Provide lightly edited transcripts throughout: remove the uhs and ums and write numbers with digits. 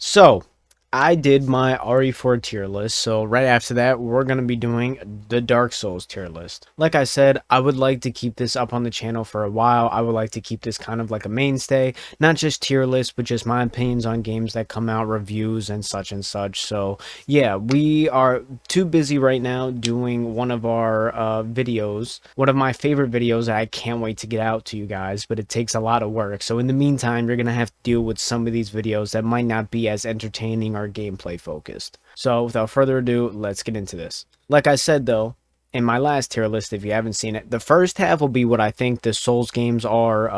So, I did my RE4 tier list, so right after that, we're going to be doing the Dark Souls tier list. Like I said, I would like to keep this up on the channel for a while. I would like to keep this kind of like a mainstay, not just tier list, but just my opinions on games that come out, reviews, and such and such. So, yeah, we are too busy right now doing one of our videos, one of my favorite videos that I can't wait to get out to you guys, but it takes a lot of work. So, in the meantime, you're going to have to deal with some of these videos that might not be as entertaining or gameplay focused. So without further ado, let's get into this. Like I said though, in my last tier list, if you haven't seen it, the first half will be what I think the Souls games are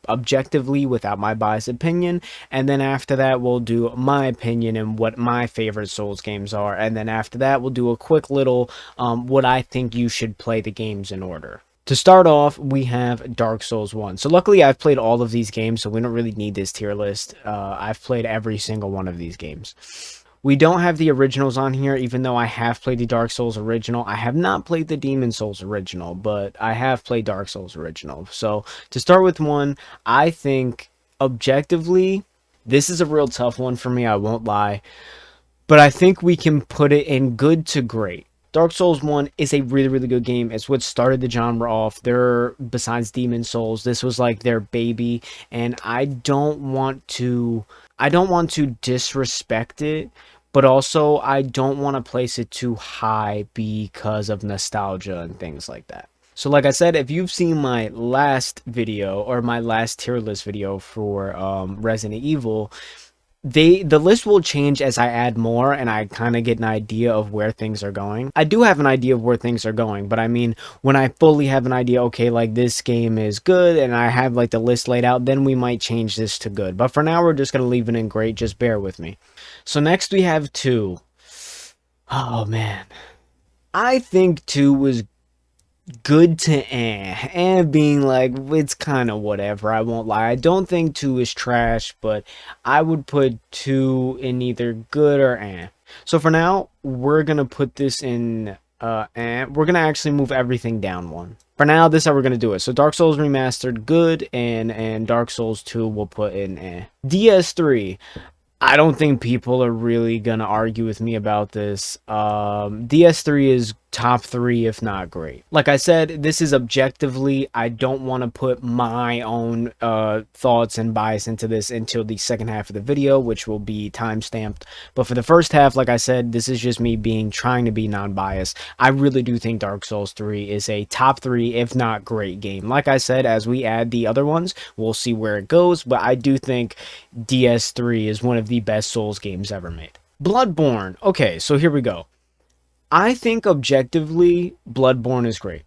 objectively without my biased opinion, and then after that we'll do my opinion and what my favorite Souls games are, and then after that we'll do a quick little what I think you should play the games in order. To start off, we have Dark Souls 1. So luckily, I've played all of these games, so we don't really need this tier list. I've played every single one of these games. We don't have the originals on here, even though I have played the Dark Souls original. I have not played the Demon Souls original, but I have played Dark Souls original. So to start with 1, I think objectively, this is a real tough one for me, I won't lie. But I think we can put it in good to great. Dark Souls 1 is a really, really good game. It's what started the genre off. Besides Demon Souls, this was like their baby, and I don't want to disrespect it, but also I don't want to place it too high because of nostalgia and things like that. So like I said, if you've seen my last video or my last tier list video for Resident Evil, the list will change as I add more and I kind of get an idea of where things are going. I do have an idea of where things are going, but I mean, when I fully have an idea, okay, like this game is good and I have like the list laid out, then we might change this to good. But for now, we're just going to leave it in great. Just bear with me. So next we have 2. Oh man. I think 2 was good to and being like it's kind of whatever. I won't lie, I don't think 2 is trash, but I would put 2 in either good or so for now we're gonna put this in and we're gonna actually move everything down 1 for now. This is how we're gonna do it. So Dark Souls Remastered good, and Dark Souls 2 we'll put in DS3. I don't think people are really gonna argue with me about this. DS3 is top 3 if not great. Like I said, this is objectively, I don't want to put my own thoughts and bias into this until the second half of the video, which will be time stamped. But for the first half, like I said, this is just me trying to be non-biased. I really do think Dark Souls 3 is a top 3 if not great game. Like I said, as we add the other ones, we'll see where it goes, but I do think DS3 is one of the best Souls games ever made. Bloodborne. Okay, so here we go. I think objectively, Bloodborne is great.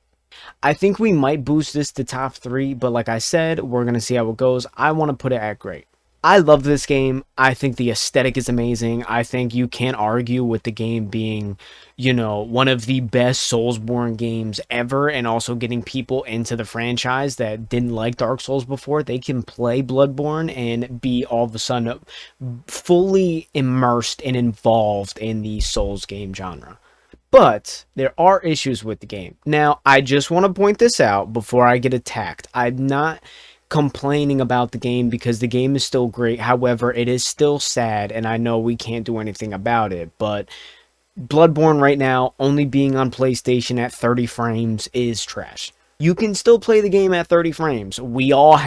I think we might boost this to top 3, but like I said, we're going to see how it goes. I want to put it at great. I love this game. I think the aesthetic is amazing. I think you can't argue with the game being, one of the best Soulsborne games ever, and also getting people into the franchise that didn't like Dark Souls before. They can play Bloodborne and be all of a sudden fully immersed and involved in the Souls game genre. But there are issues with the game. Now, I just want to point this out before I get attacked. I'm not complaining about the game because the game is still great. However, it is still sad, and I know we can't do anything about it. But Bloodborne right now, only being on PlayStation at 30 frames is trash. You can still play the game at 30 frames. We all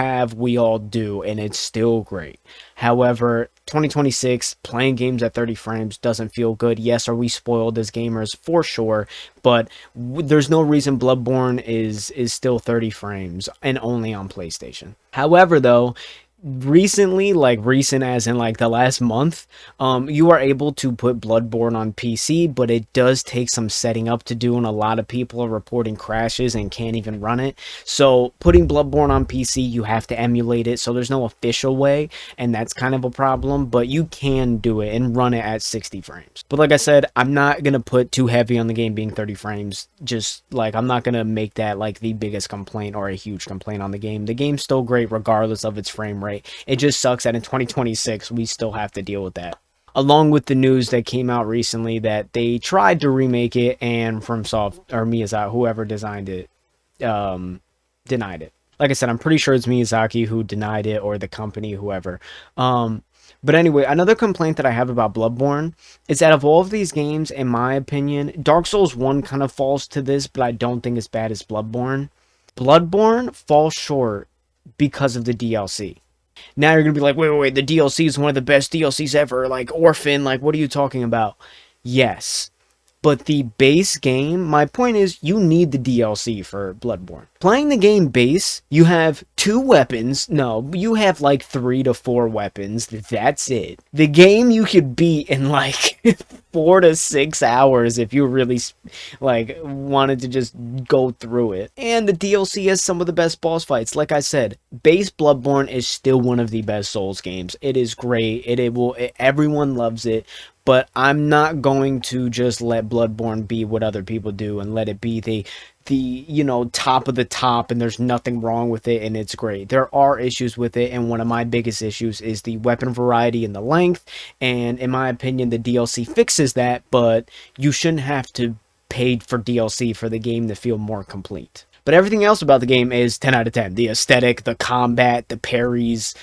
do, and it's still great. However, 2026, playing games at 30 frames doesn't feel good. Yes, are we spoiled as gamers? For sure, but there's no reason Bloodborne is still 30 frames and only on PlayStation. However, though, recently, like recent as in like the last month, you are able to put Bloodborne on PC, but it does take some setting up to do, and a lot of people are reporting crashes and can't even run it. So putting Bloodborne on PC, you have to emulate it, so there's no official way, and that's kind of a problem, but you can do it and run it at 60 frames. But like I said, I'm not gonna put too heavy on the game being 30 frames. Just like, I'm not gonna make that like the biggest complaint or a huge complaint on the game. The game's still great regardless of its frame rate. It just sucks that in 2026 we still have to deal with that. Along with the news that came out recently that they tried to remake it, and Fromsoft or Miyazaki, whoever designed it, denied it. Like I said, I'm pretty sure it's Miyazaki who denied it, or the company, whoever. But anyway, another complaint that I have about Bloodborne is that of all of these games, in my opinion, Dark Souls 1 kind of falls to this, but I don't think as bad as Bloodborne. Bloodborne falls short because of the DLC. Now you're going to be like, wait, the DLC is one of the best DLCs ever. Like, Orphan, like, what are you talking about? Yes. But the base game, my point is, you need the DLC for Bloodborne. Playing the game base, you have 2 weapons. No, you have like 3 to 4 weapons. That's it. The game you could beat in like 4 to 6 hours if you really like wanted to just go through it. And the DLC has some of the best boss fights. Like I said, base Bloodborne is still one of the best Souls games. It is great. Everyone loves it. But I'm not going to just let Bloodborne be what other people do and let it be the top of the top and there's nothing wrong with it and it's great. There are issues with it, and one of my biggest issues is the weapon variety and the length, and in my opinion the DLC fixes that, but you shouldn't have to pay for DLC for the game to feel more complete. But everything else about the game is 10 out of 10. The aesthetic, the combat, the parries,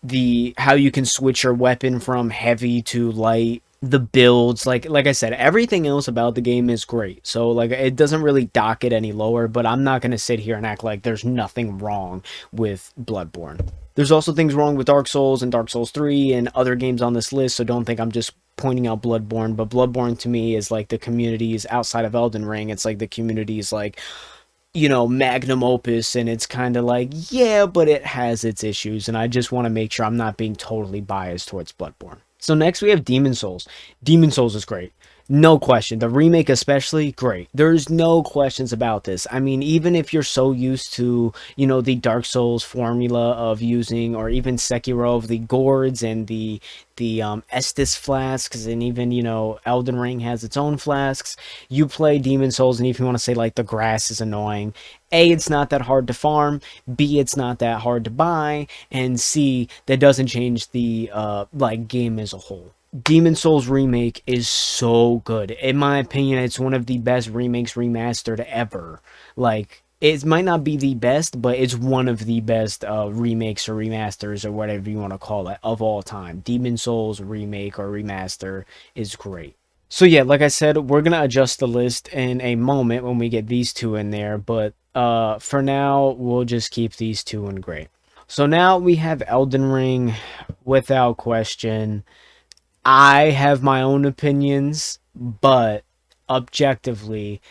the how you can switch your weapon from heavy to light, the builds, like I said, everything else about the game is great. So like it doesn't really dock it any lower, but I'm not going to sit here and act like there's nothing wrong with Bloodborne. There's also things wrong with Dark Souls and Dark Souls 3 and other games on this list, so don't think I'm just pointing out Bloodborne. But Bloodborne to me is like the communities outside of Elden Ring. It's like the communities like, magnum opus, and it's kind of like, yeah, but it has its issues, and I just want to make sure I'm not being totally biased towards Bloodborne. So next we have Demon Souls. Demon Souls is great. No question. The remake especially, great. There's no questions about this. I mean, even if you're so used to, the Dark Souls formula of using, or even Sekiro, of the gourds and the Estus flasks, and even, Elden Ring has its own flasks. You play Demon Souls, and if you want to say, like, the grass is annoying, A, it's not that hard to farm, B, it's not that hard to buy, and C, that doesn't change the, game as a whole. Demon Souls remake is so good. In my opinion, it's one of the best remakes remastered ever. Like, it might not be the best, but it's one of the best remakes or remasters or whatever you want to call it of all time. Demon Souls remake or remaster is great. So yeah, like I said, we're going to adjust the list in a moment when we get these 2 in there, but for now, we'll just keep these 2 in great. So now we have Elden Ring, without question. I have my own opinions, but objectively,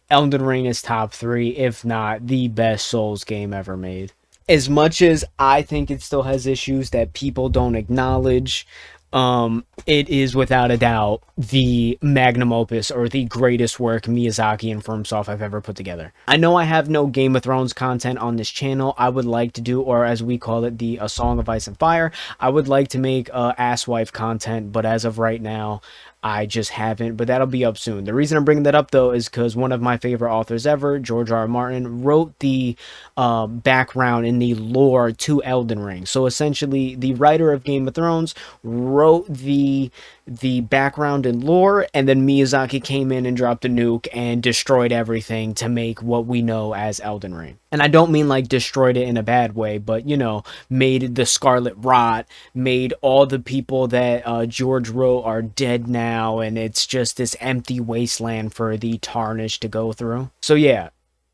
Elden Ring is top 3, if not the best Souls game ever made. As much as I think it still has issues that people don't acknowledge, it is without a doubt the magnum opus, or the greatest work Miyazaki and Fromsoft have ever put together. I know I have no Game of Thrones content on this channel. I would like to do, or as we call it, the A Song of Ice and Fire. I would like to make asswife content, but as of right now, I just haven't, but that'll be up soon. The reason I'm bringing that up, though, is because one of my favorite authors ever, George R. R. Martin, wrote the background in the lore to Elden Ring. So essentially, the writer of Game of Thrones wrote the background and lore, and then Miyazaki came in and dropped a nuke and destroyed everything to make what we know as Elden Ring. And I don't mean like destroyed it in a bad way, but made the Scarlet Rot, made all the people that George wrote are dead now, and it's just this empty wasteland for the Tarnished to go through. So yeah,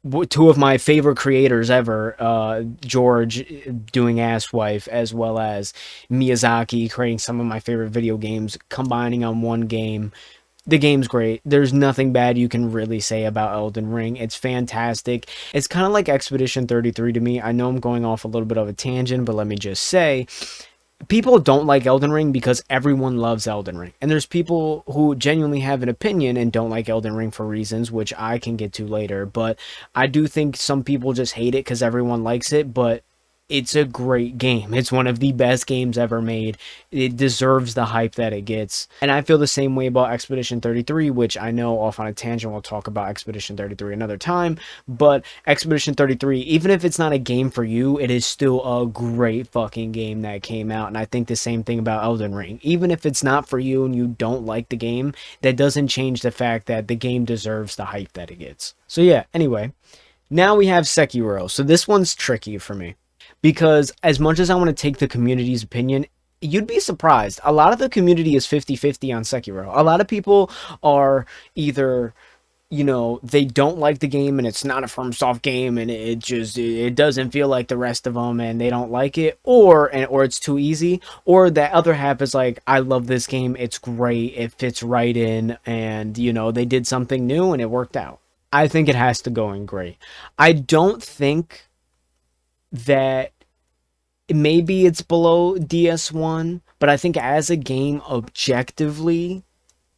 2 of my favorite creators ever, George doing Asswife, as well as Miyazaki creating some of my favorite video games, combining on one game. The game's great. There's nothing bad you can really say about Elden Ring. It's fantastic. It's kind of like Expedition 33 to me. I know I'm going off a little bit of a tangent, but let me just say, people don't like Elden Ring because everyone loves Elden Ring. And there's people who genuinely have an opinion and don't like Elden Ring for reasons, which I can get to later. But I do think some people just hate it because everyone likes it, but it's a great game. It's one of the best games ever made. It deserves the hype that it gets. And I feel the same way about Expedition 33, which I know off on a tangent, we'll talk about Expedition 33 another time. But Expedition 33, even if it's not a game for you, it is still a great fucking game that came out. And I think the same thing about Elden Ring. Even if it's not for you and you don't like the game, that doesn't change the fact that the game deserves the hype that it gets. So yeah, anyway, now we have Sekiro. So this one's tricky for me, because as much as I want to take the community's opinion, you'd be surprised. A lot of the community is 50-50 on Sekiro. A lot of people are either, they don't like the game and it's not a Fromsoft game and it doesn't feel like the rest of them and they don't like it, or it's too easy, or the other half is like, I love this game, it's great, it fits right in, and they did something new and it worked out. I think it has to go in great. I don't think that maybe it's below DS1, but I think as a game objectively,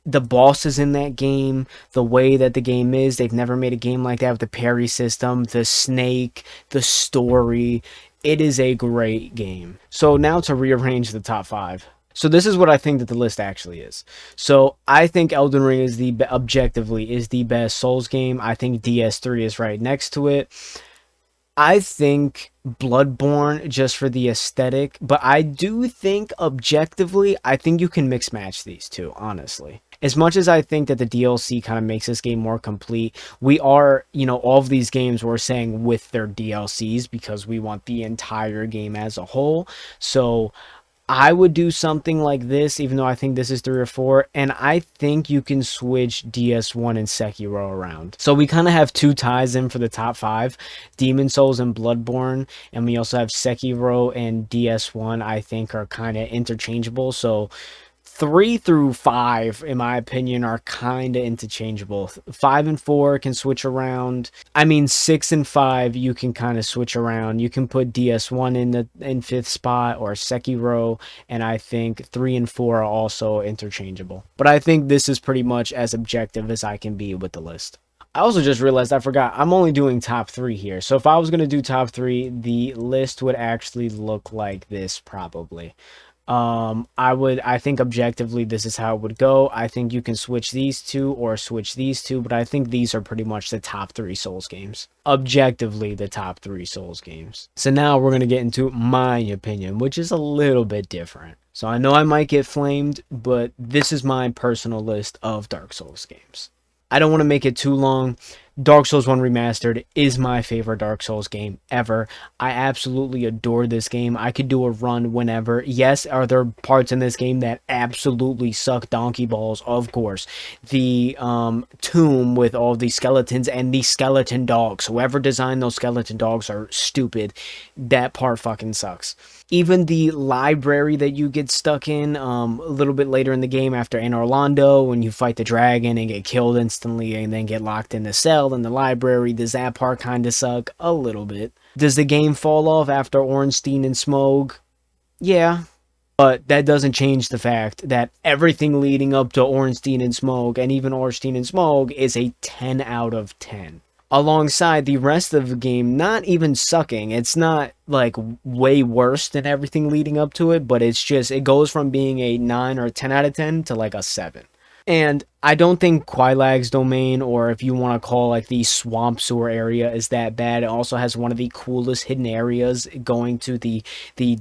the bosses in that game, the way that the game is, they've never made a game like that with the parry system, the snake, the story. It is a great game. So now to rearrange the top 5. So this is what I think that the list actually is. So I think Elden Ring is objectively is the best Souls game. I think DS3 is right next to it. I think Bloodborne just for the aesthetic, but I do think objectively, I think you can mix match these two, honestly. As much as I think that the DLC kind of makes this game more complete, we are, all of these games we're saying with their DLCs because we want the entire game as a whole. So I would do something like this, even though I think this is 3 or 4, and I think you can switch DS1 and Sekiro around. So we kind of have 2 ties in for the top 5, Demon Souls and Bloodborne, and we also have Sekiro and DS1, I think are kind of interchangeable. So 3 through 5, in my opinion, are kind of interchangeable. 5 and 4 can switch around. I mean, 6 and 5 you can kind of switch around. You can put DS1 in 5th spot or Sekiro, and I think 3 and 4 are also interchangeable. But I think this is pretty much as objective as I can be with the list. I also just realized I forgot I'm only doing top 3 here. So if I was going to do top 3, the list would actually look like this probably. I think objectively this is how it would go. I think you can switch these two or switch these two, but I think these are pretty much the top 3 Souls games. Objectively the top 3 Souls games. So now we're going to get into my opinion, which is a little bit different. So I know I might get flamed, but this is my personal list of Dark Souls games. I don't want to make it too long. Dark Souls 1 Remastered is my favorite Dark Souls game ever. I absolutely adore this game. I could do a run whenever. Yes, are there parts in this game that absolutely suck donkey balls? Of course. The tomb with all the skeletons and the skeleton dogs. Whoever designed those skeleton dogs are stupid. That part fucking sucks. Even the library that you get stuck in a little bit later in the game after Anor Londo, when you fight the dragon and get killed instantly and then get locked in the cell in the library, does that part kind of suck? A little bit. Does the game fall off after Ornstein and Smough? Yeah. But that doesn't change the fact that everything leading up to Ornstein and Smough, and even Ornstein and Smough, is a 10 out of 10. Alongside the rest of the game not even sucking. It's not like way worse than everything leading up to it, but it's just, it goes from being a 9 or a 10 out of 10 to like a 7. And I don't think Quilag's domain, or if you want to call like the swamp sewer area, is that bad. It also has one of the coolest hidden areas going to the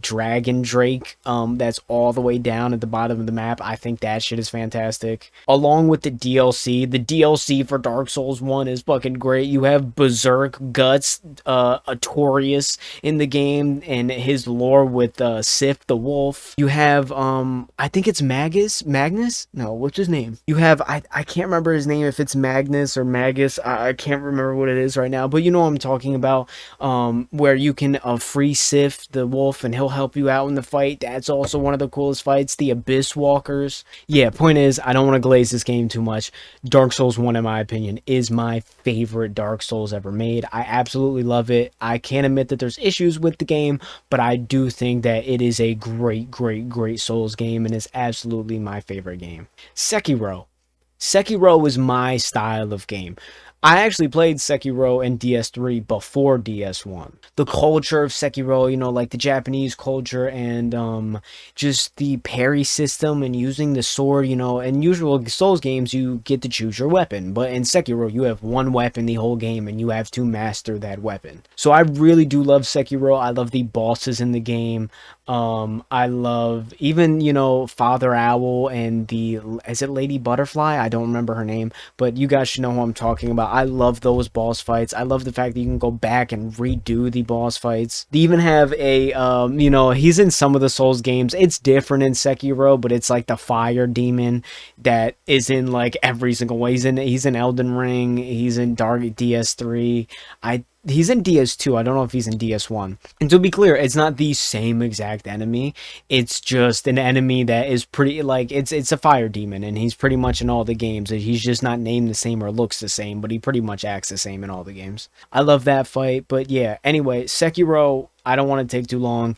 dragon drake that's all the way down at the bottom of the map. I think that shit is fantastic. Along with the DLC for Dark Souls 1 is fucking great. You have Berserk Guts, Artorias in the game, and his lore with Sif the wolf. You have I think it's Magnus? No, what's his name? You have I can't remember his name, if it's Magnus or Magus. I can't remember what it is right now, but you know what I'm talking about, where you can free Sif the wolf and he'll help you out in the fight. That's also one of the coolest fights. The Abyss Walkers. Yeah, point is, I don't want to glaze this game too much. Dark Souls 1, in my opinion, is my favorite Dark Souls ever made. I absolutely love it. I can't admit that there's issues with the game, but I do think that it is a great Souls game and is absolutely my favorite game. Sekiro. Sekiro is my style of game. I actually played Sekiro and DS3 before DS1. The culture of Sekiro, like the Japanese culture, and just the parry system and using the sword, in usual Souls games you get to choose your weapon, but in Sekiro you have one weapon the whole game and you have to master that weapon. So I really do love Sekiro. I love the bosses in the game. I love even, Father Owl and is it Lady Butterfly? I don't remember her name, but you guys should know who I'm talking about. I love those boss fights. I love the fact that you can go back and redo the boss fights. They even have a, you know, he's in some of the Souls games. It's different in Sekiro, but it's like the fire demon that is in like every single way. He's in Elden Ring. He's in Dark DS3. He's in DS2. I don't know if he's in DS1. And to be clear, it's not the same exact enemy. It's just an enemy that is pretty, like, it's a fire demon, and he's pretty much in all the games. He's just not named the same or looks the same, but he pretty much acts the same in all the games. I love that fight, but yeah. Anyway, Sekiro, I don't want to take too long.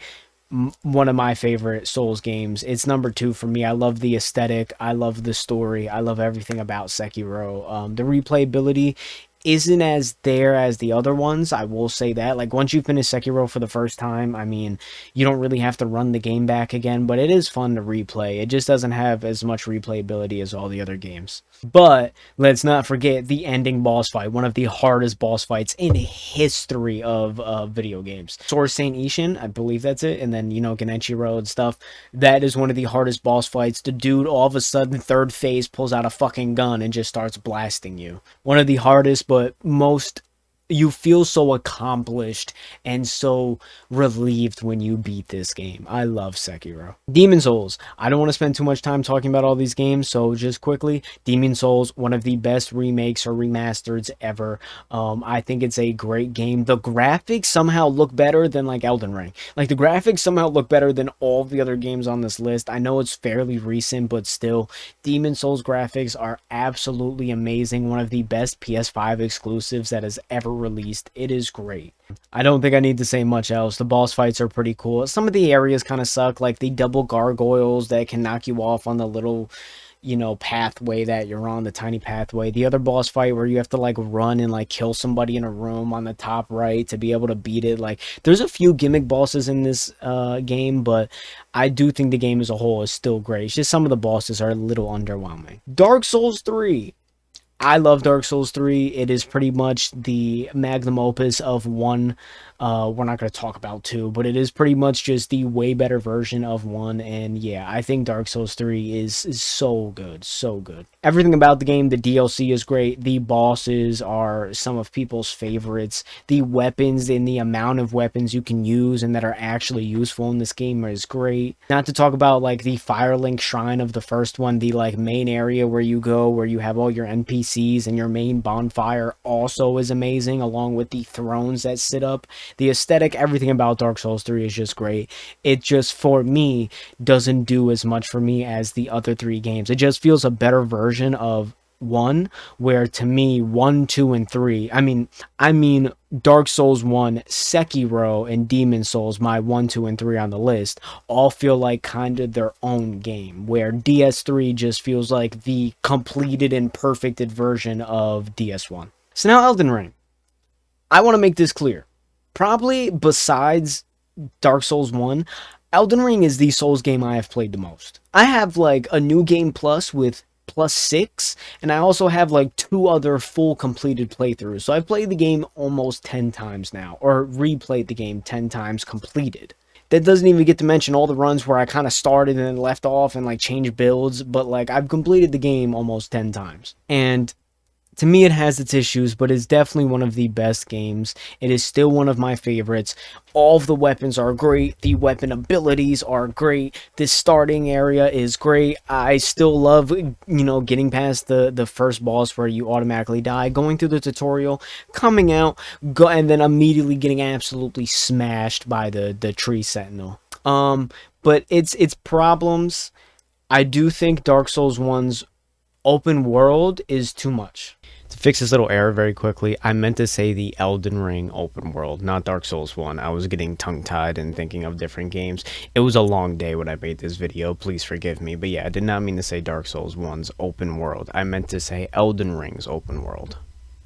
One of my favorite Souls games. It's number 2 for me. I love the aesthetic. I love the story. I love everything about Sekiro. The replayability isn't as there as the other ones, I will say that. Like, once you finish Sekiro for the first time, I mean, you don't really have to run the game back again, but it is fun to replay. It just doesn't have as much replayability as all the other games. But let's not forget the ending boss fight, one of the hardest boss fights in history of video games. Sword Saint Ishin, I believe that's it, and then, you know, Genichiro and stuff. That is one of the hardest boss fights. The dude, all of a sudden, third phase, pulls out a fucking gun and just starts blasting you. One of the hardest, but most, you feel so accomplished and so relieved when you beat this game. I love Sekiro. Demon Souls. I don't want to spend too much time talking about all these games, so just quickly, Demon Souls, one of the best remakes or remasters ever. I think it's a great game. The graphics somehow look better than like Elden Ring. Like, the graphics somehow look better than all the other games on this list. I know it's fairly recent, but still, Demon Souls graphics are absolutely amazing. One of the best PS5 exclusives that has ever released. It is great. I don't think I need to say much else. The boss fights are pretty cool. Some of the areas kind of suck, like the double gargoyles that can knock you off on the little, you know, pathway that you're on, the tiny pathway. The other boss fight where you have to like run and like kill somebody in a room on the top right to be able to beat it. Like, there's a few gimmick bosses in this game, but I do think the game as a whole is still great. It's just some of the bosses are a little underwhelming. Dark Souls 3. I love Dark Souls 3. It is pretty much the magnum opus of 1. We're not going to talk about 2, but it is pretty much just the way better version of 1. And yeah, I think Dark Souls 3 is so good, so good. Everything about the game, the DLC is great. The bosses are some of people's favorites. The weapons and the amount of weapons you can use and that are actually useful in this game is great. Not to talk about like the Firelink Shrine of the first one, the like main area where you go, where you have all your NPCs and your main bonfire also is amazing, along with the thrones that sit up. The aesthetic, everything about Dark Souls 3 is just great. It just, for me, doesn't do as much for me as the other 3 games. It just feels a better version of 1, where to me 1, 2, and 3, I mean Dark Souls 1, Sekiro, and Demon Souls, my 1, 2, and 3 on the list, all feel like kind of their own game, where DS3 just feels like the completed and perfected version of DS1. So now Elden Ring. I want to make this clear. Probably besides Dark Souls 1, Elden Ring is the Souls game I have played the most. I have like a new game plus with +6, and I also have like 2 other full completed playthroughs. So I've played the game almost 10 times now, or replayed the game 10 times completed. That doesn't even get to mention all the runs where I kind of started and then left off and like changed builds, but like I've completed the game almost 10 times. And to me, it has its issues, but it's definitely one of the best games. It is still one of my favorites. All of the weapons are great. The weapon abilities are great. The starting area is great. I still love, you know, getting past the first boss where you automatically die, going through the tutorial, coming out, and then immediately getting absolutely smashed by the tree sentinel. But its problems, I do think Dark Souls 1's open world is too much. To fix this little error very quickly, I meant to say the Elden Ring open world, not Dark Souls 1. I was getting tongue-tied and thinking of different games. It was a long day when I made this video, please forgive me. But yeah, I did not mean to say Dark Souls 1's open world. I meant to say Elden Ring's open world.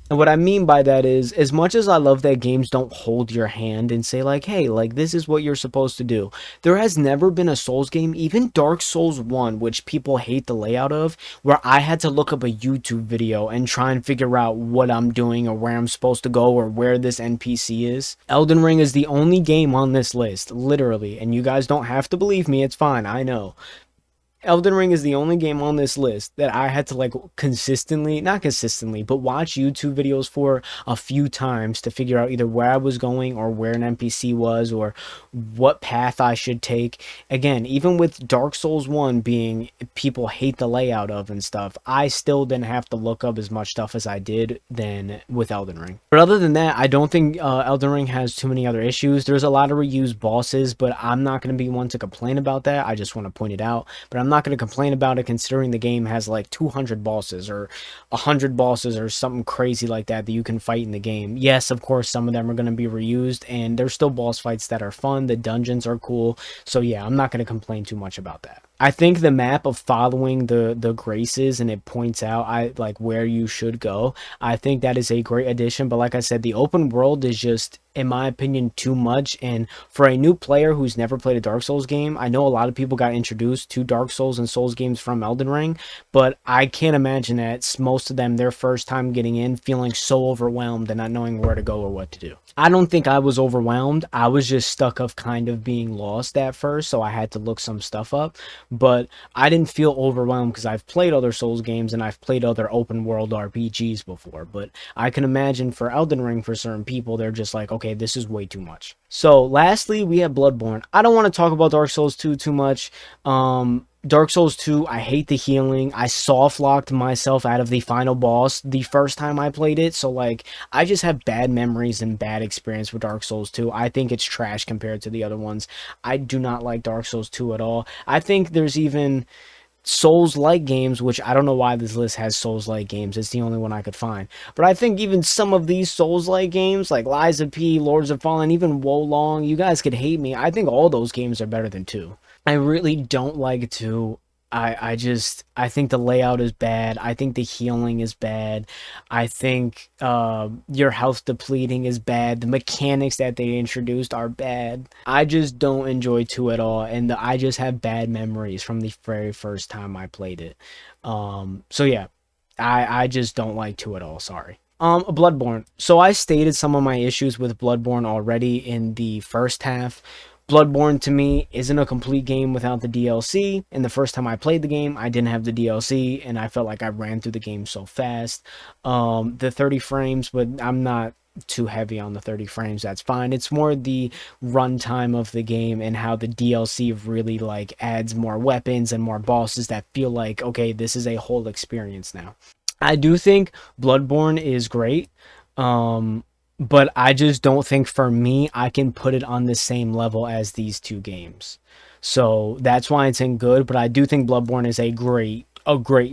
And what I mean by that is, as much as I love that games don't hold your hand and say like, hey, like this is what you're supposed to do, there has never been a Souls game, even Dark Souls 1, which people hate the layout of, where I had to look up a YouTube video and try and figure out what I'm doing or where I'm supposed to go or where this NPC is. Elden Ring is the only game on this list, literally, and you guys don't have to believe me, it's fine, I know. Elden Ring is the only game on this list that I had to like consistently, not consistently, but watch YouTube videos for a few times to figure out either where I was going or where an NPC was or what path I should take. Again, even with Dark Souls 1 being people hate the layout of and stuff, I still didn't have to look up as much stuff as I did than with Elden Ring. But other than that, I don't think Elden Ring has too many other issues. There's a lot of reused bosses, but I'm not going to be one to complain about that. I just want to point it out. But I'm not going to complain about it considering the game has like 200 bosses or 100 bosses or something crazy like that that you can fight in the game. Yes, of course, some of them are going to be reused, and there's still boss fights that are fun. The dungeons are cool. So yeah, I'm not going to complain too much about that. I think the map of following the graces and it points out like where you should go. I think that is a great addition, but like I said, the open world is just, in my opinion, too much. And for a new player who's never played a Dark Souls game, I know a lot of people got introduced to Dark Souls and Souls games from Elden Ring, but I can't imagine that most of them, their first time getting in, feeling so overwhelmed and not knowing where to go or what to do. I don't think I was overwhelmed. I was just stuck of kind of being lost at first, so I had to look some stuff up. But I didn't feel overwhelmed because I've played other Souls games and I've played other open world RPGs before. But I can imagine for Elden Ring, for certain people, they're just like, okay, this is way too much. So lastly, we have Bloodborne. I don't want to talk about Dark Souls 2 too much. Dark Souls 2, I hate the healing. I soft locked myself out of the final boss the first time I played it. So, like, I just have bad memories and bad experience with Dark Souls 2. I think it's trash compared to the other ones. I do not like Dark Souls 2 at all. I think there's even Souls-like games, which I don't know why this list has Souls-like games. It's the only one I could find. But I think even some of these Souls-like games, like Lies of P, Lords of Fallen, even Wolong, you guys could hate me. I think all those games are better than 2. I really don't like 2. I think the layout is bad. I think the healing is bad. I think your health depleting is bad. The mechanics that they introduced are bad. I just don't enjoy 2 at all, and I just have bad memories from the very first time I played it. So yeah, I just don't like 2 at all. Sorry. Bloodborne. So I stated some of my issues with Bloodborne already in the first half. Bloodborne to me isn't a complete game without the DLC, and the first time I played the game, I didn't have the DLC, and I felt like I ran through the game so fast. The 30 frames, but I'm not too heavy on the 30 frames, that's fine. It's more the runtime of the game and how the DLC really like adds more weapons and more bosses that feel like, okay, this is a whole experience now. I do think Bloodborne is great. But I just don't think for me I can put it on the same level as these 2 games. So that's why it's in good, but I do think Bloodborne is a great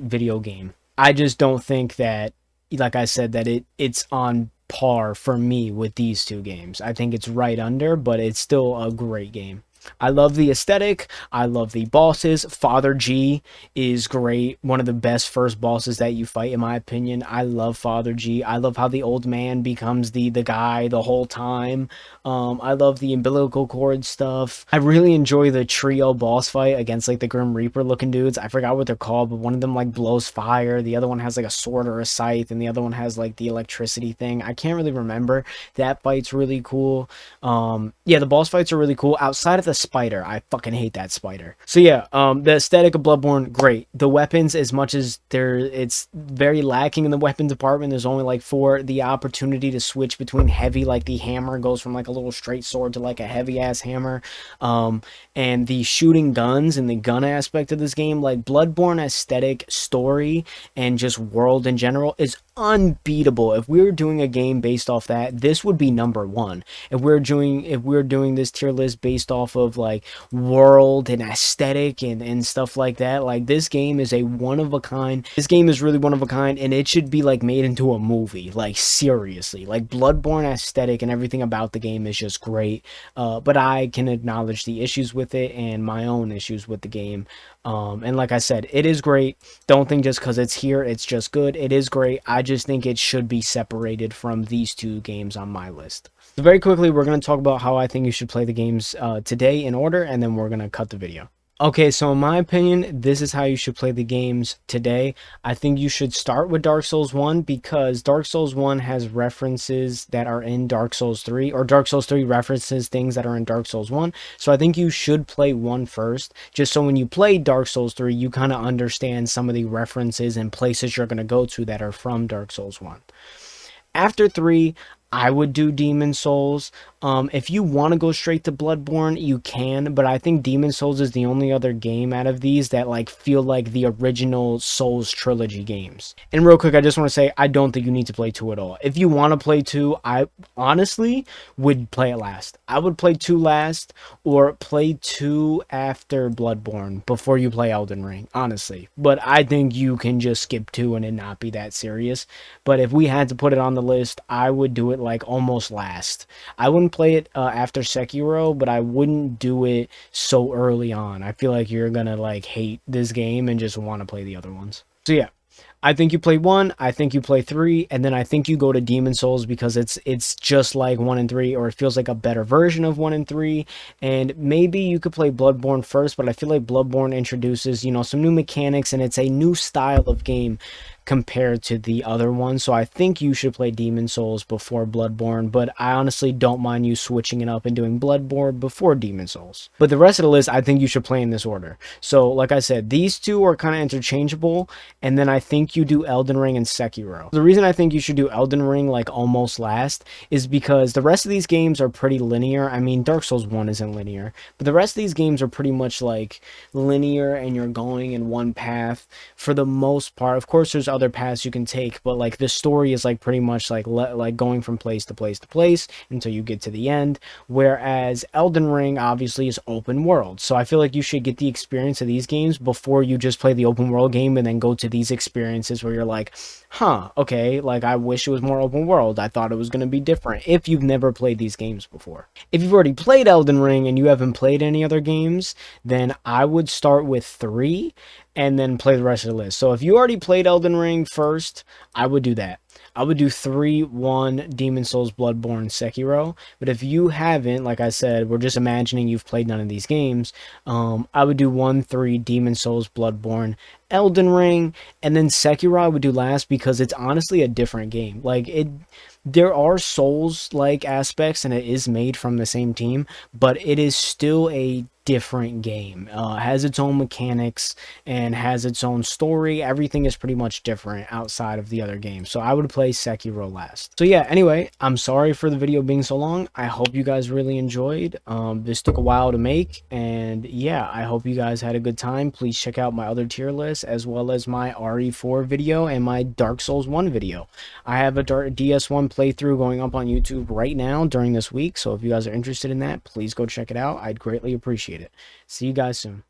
video game. I just don't think that, like I said, that it's on par for me with these 2 games. I think it's right under, but it's still a great game. I love the aesthetic. I love the bosses. Father G is great. One of the best first bosses that you fight, in my opinion. I love Father G. I love how the old man becomes the guy the whole time. I love the umbilical cord stuff. I really enjoy the trio boss fight against like the Grim Reaper looking dudes. I forgot what they're called, but one of them like blows fire. The other one has like a sword or a scythe, and the other one has like the electricity thing. I can't really remember. That fight's really cool. Yeah, the boss fights are really cool. Outside of the spider, I fucking hate that spider. So yeah, the aesthetic of Bloodborne, great. The weapons, as much as it's very lacking in the weapon department, there's only like 4. The opportunity to switch between heavy, like the hammer goes from like a little straight sword to like a heavy ass hammer, and the shooting guns and the gun aspect of this game, like Bloodborne aesthetic, story, and just world in general is unbeatable. If we were doing a game based off that, this would be number 1. If we're doing this tier list based off of like world and aesthetic and stuff like that, like this game is a one of a kind. This game is really one of a kind, and it should be like made into a movie, like seriously. Like Bloodborne aesthetic and everything about the game is just great, but I can acknowledge the issues with it and my own issues with the game. And like I said, it is great. Don't think just because it's here it's just good. It is great. I just think it should be separated from these 2 games on my list. So very quickly, we're going to talk about how I think you should play the games today in order, and then we're going to cut the video. Okay, so in my opinion, this is how you should play the games today. I think you should start with Dark Souls 1 because Dark Souls 1 has references that are in Dark Souls 3, or Dark Souls 3 references things that are in Dark Souls 1. So I think you should play 1 first, just so when you play Dark Souls 3, you kind of understand some of the references and places you're going to go to that are from Dark Souls 1. After 3, I would do Demon Souls. If you want to go straight to Bloodborne, you can, but I think Demon Souls is the only other game out of these that like feel like the original Souls trilogy games. And real quick, I just want to say I don't think you need to play 2 at all. If you want to play 2, I honestly would play it last. I would play 2 last, or play 2 after Bloodborne before you play Elden Ring, honestly. But I think you can just skip 2 and it not be that serious. But if we had to put it on the list, I would do it like almost last. I wouldn't play it after Sekiro, but I wouldn't do it so early on. I feel like you're gonna like hate this game and just want to play the other ones. So yeah, I think you play 1, I think you play 3, and then I think you go to Demon Souls because it's just like 1 and 3, or it feels like a better version of 1 and 3. And maybe you could play Bloodborne first, but I feel like Bloodborne introduces, you know, some new mechanics, and it's a new style of game compared to the other one. So I think you should play Demon Souls before Bloodborne, but I honestly don't mind you switching it up and doing Bloodborne before Demon Souls. But the rest of the list, I think you should play in this order. So like I said, these 2 are kind of interchangeable, and then I think you do Elden Ring and Sekiro. The reason I think you should do Elden Ring like almost last is because the rest of these games are pretty linear. I mean, Dark Souls 1 isn't linear, but the rest of these games are pretty much like linear, and you're going in one path for the most part. Of course, there's other paths you can take, but like the story is like pretty much like going from place to place to place until you get to the end. Whereas Elden Ring obviously is open world, so I feel like you should get the experience of these games before you just play the open world game and then go to these experiences where you're like, huh, okay, like I wish it was more open world. I thought it was going to be different. If you've never played these games before, if you've already played Elden Ring and you haven't played any other games, then I would start with 3 and then play the rest of the list. So if you already played Elden Ring first, I would do that. I would do 3, 1, Demon Souls, Bloodborne, Sekiro. But if you haven't, like I said, we're just imagining you've played none of these games. I would do 1, 3, Demon Souls, Bloodborne, Elden Ring, and then Sekiro I would do last because it's honestly a different game. Like there are Souls-like aspects, and it is made from the same team, but it is still a different game. Has its own mechanics and has its own story. Everything is pretty much different outside of the other games. So I would play Sekiro last. So yeah, anyway, I'm sorry for the video being so long. I hope you guys really enjoyed. This took a while to make, and yeah, I hope you guys had a good time. Please check out my other tier list as well as my RE4 video and my Dark Souls 1 video. I have a DS1 playthrough going up on YouTube right now during this week, so if you guys are interested in that, please go check it out. I'd greatly appreciate it. See you guys soon.